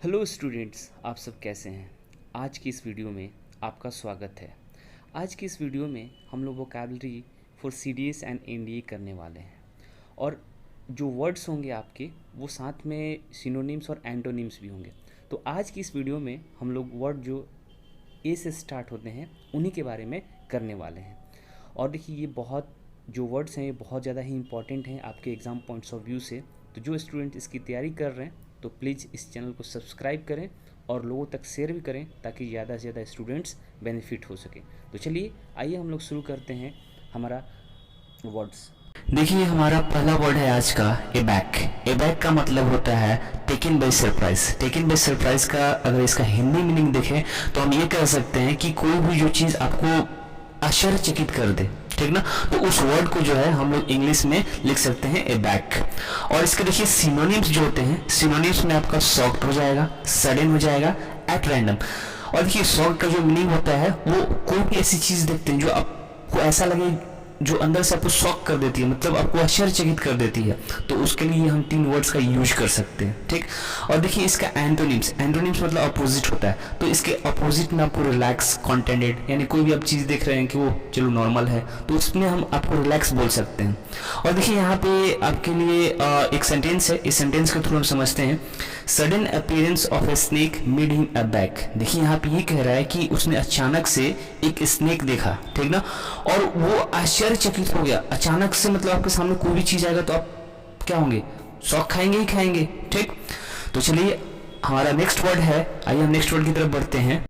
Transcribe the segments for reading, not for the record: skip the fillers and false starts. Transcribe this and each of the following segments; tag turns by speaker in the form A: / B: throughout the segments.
A: Hello students, आप सब कैसे हैं। आज की इस वीडियो में आपका स्वागत है। आज की इस वीडियो में हम लोग vocabulary for CDS and NDA करने वाले हैं और जो वर्ड्स होंगे आपके वो साथ में सिनोनिम्स और एंटोनिम्स भी होंगे। तो आज की इस वीडियो में हम लोग वर्ड जो ए से स्टार्ट होते हैं उन्हीं के बारे में करने वाले हैं। और देखिए ये बहुत जो वर्ड्स हैं ये बहुत ज़्यादा ही इंपॉर्टेंट हैं आपके एग्ज़ाम पॉइंट्स ऑफ व्यू से। तो जो स्टूडेंट इसकी तैयारी कर रहे हैं तो प्लीज़ इस चैनल को सब्सक्राइब करें और लोगों तक शेयर भी करें ताकि ज़्यादा से ज़्यादा स्टूडेंट्स बेनिफिट हो सके। तो चलिए आइए हम लोग शुरू करते हैं हमारा वर्ड्स।
B: देखिए हमारा पहला वर्ड है आज का एबैक। एबैक का मतलब होता है taken by surprise. Taken by surprise का अगर इसका हिंदी मीनिंग देखें तो हम ये कह सकते हैं कि कोई भी जो चीज़ आपको आश्चर्यचकित कर दे, ठीक ना, तो उस वर्ड को जो है हम लोग इंग्लिश में लिख सकते हैं एबैक। और इसके देखिए सिनोनिम्स जो होते हैं, सिनोनिम्स में आपका शॉक्ड हो जाएगा, सडन हो जाएगा, एट रैंडम। और देखिए शॉक्ड का जो मीनिंग होता है वो कोई भी ऐसी चीज़ देखते हैं जो आपको ऐसा लगे, जो अंदर से आपको शॉक कर देती है, मतलब आपको आश्चर्यचकित कर देती है, तो उसके लिए हम तीन वर्ड्स का यूज कर सकते हैं, ठीक। और देखिए इसका एंटोनिम्स, एंटोनिम्स मतलब अपोजिट होता है, तो इसके अपोजिट में आपको रिलैक्स, कॉन्टेंटेड, यानी कोई भी आप चीज़ देख रहे हैं कि वो चलो नॉर्मल है तो उसमें हम आपको रिलैक्स बोल सकते हैं। और देखिए यहाँ पे आपके लिए एक सेंटेंस है, इस सेंटेंस के थ्रू हम समझते हैं। Sudden appearance of a snake made him aback. देखिए यहाँ पे ये कह रहा है कि उसने अचानक से एक स्नेक देखा, ठीक ना, और वो आश्चर्यचकित हो गया। अचानक से मतलब आपके सामने कोई भी चीज आएगा तो आप क्या होंगे, शॉक खाएंगे ही खाएंगे, ठीक। तो चलिए हमारा नेक्स्ट वर्ड है, आइए हम नेक्स्ट वर्ड की तरफ बढ़ते हैं।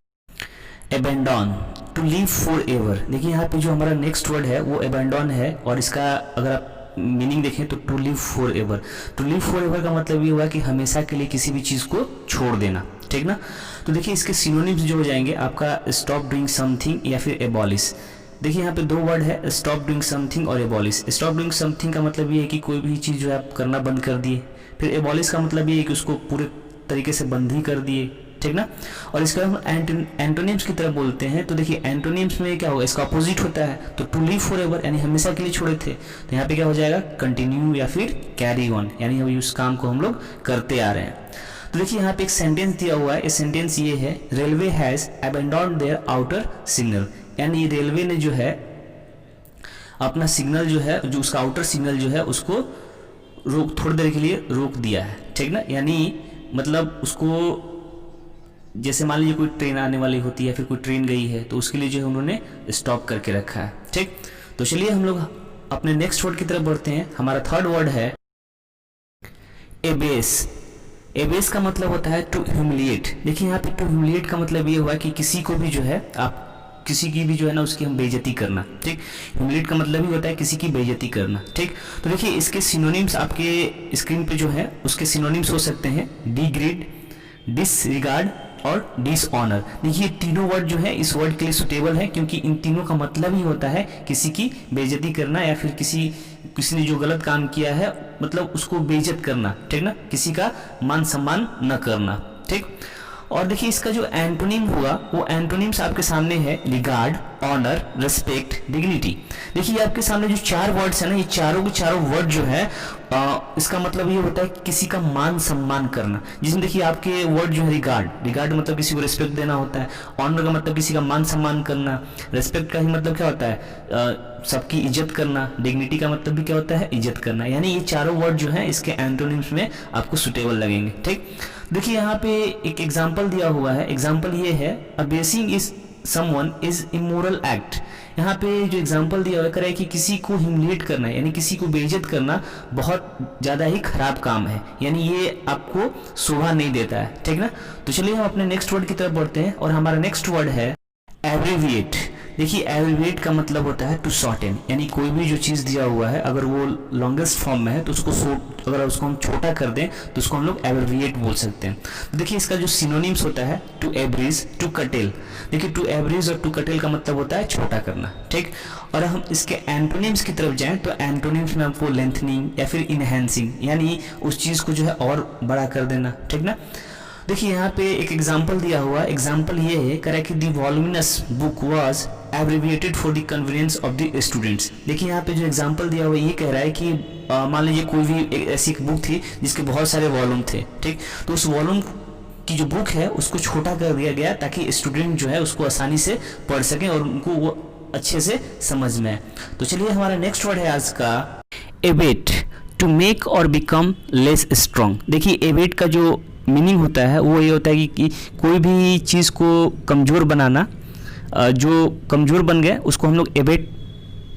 B: Abandon, to live forever. देखिए यहाँ पे जो हमारा नेक्स्ट वर्ड है वो एबेंडन है और इसका अगर आप मीनिंग देखें तो to live forever. To live forever का मतलब ये हुआ कि हमेशा के लिए किसी भी चीज़ को छोड़ देना, ठीक ना। तो देखिए इसके सिनोनिम्स जो हो जाएंगे आपका स्टॉप डूइंग समथिंग या फिर एबॉलिश। देखिए यहाँ पे दो वर्ड है, स्टॉप डूइंग समथिंग और एबॉलिश। स्टॉप डूइंग समथिंग का मतलब ये है कि कोई भी चीज़ जो है आप करना बंद कर दिए। फिर एबॉलिश का मतलब ये है कि उसको पूरे तरीके से बंद ही कर दिए, ठीक ना। और इसका हम एंटोनिम्स की तरफ बोलते हैं। तो देखिए एंटोनिम्स में क्या होगा, इसका अपोजिट होता है। तो टू लिव फॉर एवर यानी हमेशा के लिए छोड़े थे, तो यहाँ पे क्या हो जाएगा, कंटिन्यू या फिर कैरी ऑन, यानी अभी उस काम को हम लोग करते आ रहे हैं। तो देखिए यहाँ पे एक सेंटेंस दिया हुआ है, इस सेंटेंस ये है, railway has abandoned their outer signal. यानी रेलवे ने जो है अपना सिग्नल जो है, जो उसका आउटर सिग्नल जो है उसको रोक, थोड़ी देर के लिए रोक दिया है, ठीक ना। यानी मतलब उसको जैसे मान लीजिए कोई ट्रेन आने वाली होती है, फिर कोई ट्रेन गई है तो उसके लिए जो है उन्होंने स्टॉप करके रखा है, ठीक। तो चलिए हम लोग अपने नेक्स्ट वर्ड की तरफ बढ़ते हैं। हमारा थर्ड वर्ड है एबेस। एबेस का मतलब होता है टू ह्यूमिलिएट। देखिए यहाँ पे टू ह्यूमिलिएट का मतलब ये हुआ कि किसी को भी जो है आप किसी की भी जो है ना उसकी हम बेइज्जती करना, ठीक। ह्यूमिलिएट का मतलब ही होता है किसी की बेइज्जती करना, ठीक। तो देखिए इसके सिनोनिम्स आपके स्क्रीन पे जो है उसके सिनोनिम्स हो सकते हैं डिग्रेड, डिसरिगार्ड और डिसऑनर। देखिए तीनों वर्ड जो है इस वर्ड के लिए सुटेबल है क्योंकि इन तीनों का मतलब ही होता है किसी की बेइज्जती करना या फिर किसी ने जो गलत काम किया है मतलब उसको बेइज्जत करना, ठीक ना, किसी का मान सम्मान न करना, ठीक। और देखिए इसका जो एंटोनिम हुआ वो एंटोनिम्स आपके सामने है, रिगार्ड, ऑनर, रेस्पेक्ट, डिग्निटी। देखिए आपके सामने जो चार वर्ड्स है ना, ये चारों के चारों वर्ड जो है इसका मतलब ये होता है कि किसी का मान सम्मान करना। जिसमें देखिए आपके वर्ड जो है रिगार्ड, रिगार्ड मतलब किसी को रिस्पेक्ट देना होता है, ऑनर का मतलब किसी का मान सम्मान करना, रेस्पेक्ट का ही मतलब क्या होता है सबकी इज्जत करना, डिग्निटी का मतलब भी क्या होता है इज्जत करना। यानी ये चारों वर्ड जो है इसके एंटोनिम्स में आपको सुटेबल लगेंगे, ठीक। देखिए यहाँ पे एक एग्जाम्पल दिया हुआ है, एग्जाम्पल ये है, abasing is someone is immoral act. यहाँ पे जो एग्जाम्पल दिया हुआ है कि किसी को ह्यूमिलिएट करना यानी किसी को बेइज्जत करना बहुत ज़्यादा ही खराब काम है, यानी ये आपको शोभा नहीं देता है, ठीक ना। तो चलिए हम अपने नेक्स्ट वर्ड की तरफ बढ़ते हैं और हमारा नेक्स्ट वर्ड है एब्रीविएट। देखिए एब्रीविएट का मतलब होता है टू शॉर्टन, यानी कोई भी जो चीज़ दिया हुआ है अगर वो लॉन्गेस्ट फॉर्म में है तो उसको अगर उसको हम छोटा कर दें तो उसको हम लोग एब्रीविएट बोल सकते हैं। तो देखिए इसका जो सिनोनिम्स होता है टू एब्रीज, टू कटेल। देखिए टू एब्रीज और टू कटेल का मतलब होता है छोटा करना, ठीक। और हम इसके एंटोनिम्स की तरफ जाएं तो एंटोनिम्स में आपको लेंथनिंग या फिर इनहेंसिंग, यानी उस चीज़ को जो है और बड़ा कर देना, ठीक ना। देखिए यहाँ पे एक एग्जाम्पल दिया हुआ है, एग्जाम्पल ये है कह रहा है कि the voluminous book was abbreviated for the convenience of the students. देखिए यहाँ पे जो एग्जाम्पल दिया हुआ है ये कह रहा है कि मान लीजिए कोई भी ऐसी एक बुक थी जिसके बहुत सारे वॉल्यूम थे, ठीक। तो उस वॉल्यूम की जो बुक है उसको छोटा कर दिया गया ताकि स्टूडेंट जो है उसको आसानी से पढ़ सकें और उनको वो अच्छे से समझ में आए। तो चलिए हमारा नेक्स्ट वर्ड है आज का एबेट, टू मेक और बिकम लेस स्ट्रॉन्ग। देखिए एबेट का जो मीनिंग होता है वो ये होता है कि कोई भी चीज़ को कमज़ोर बनाना, जो कमज़ोर बन गए उसको हम लोग एबेट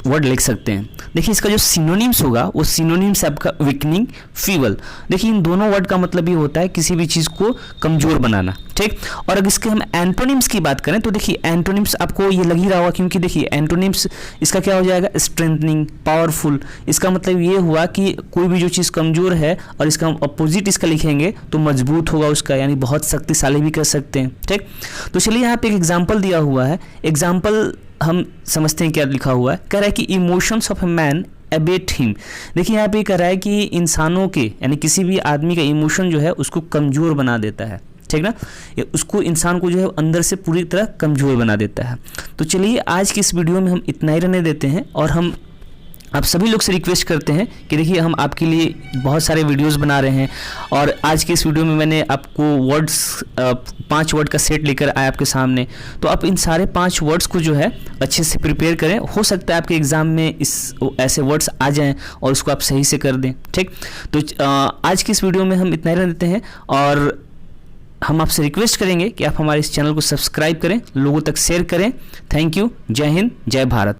B: वर्ड लिख सकते हैं। देखिए इसका जो सिनोनिम्स होगा वो सिनोनिम्स आपका वीकनिंग, फीबल। देखिए इन दोनों वर्ड का मतलब ये होता है किसी भी चीज़ को कमज़ोर बनाना, ठीक। और अगर इसके हम एंटोनिम्स की बात करें तो देखिए एंटोनिम्स आपको ये लग ही रहा होगा, क्योंकि देखिए एंटोनिम्स इसका क्या हो जाएगा, स्ट्रेंथनिंग, पावरफुल। इसका मतलब ये हुआ कि कोई भी जो चीज़ कमज़ोर है और इसका हम अपोजिट इसका लिखेंगे तो मजबूत होगा उसका, यानी बहुत शक्तिशाली भी कर सकते हैं, ठीक। तो चलिए यहाँ पे एक एग्जाम्पल दिया हुआ है, एग्जाम्पल हम समझते हैं क्या लिखा हुआ है। कह रहा है कि emotions of a man abate him. देखिए यहाँ पे कह रहा है कि इंसानों के यानी किसी भी आदमी का इमोशन जो है उसको कमज़ोर बना देता है, ठीक ना, उसको इंसान को जो है अंदर से पूरी तरह कमज़ोर बना देता है। तो चलिए आज की इस वीडियो में हम इतना ही रहने देते हैं और हम आप सभी लोग से रिक्वेस्ट करते हैं कि देखिए हम आपके लिए बहुत सारे वीडियोस बना रहे हैं और आज के इस वीडियो में मैंने आपको वर्ड्स 5 वर्ड का सेट लेकर आया आपके सामने। तो आप इन सारे 5 वर्ड्स को जो है अच्छे से प्रिपेयर करें, हो सकता है आपके एग्ज़ाम में ऐसे वर्ड्स आ जाएं और उसको आप सही से कर दें, ठीक। तो आज की इस वीडियो में हम इतना ही रहने देते हैं और हम आपसे रिक्वेस्ट करेंगे कि आप हमारे इस चैनल को सब्सक्राइब करें, लोगों तक शेयर करें। थैंक यू, जय हिंद, जय भारत।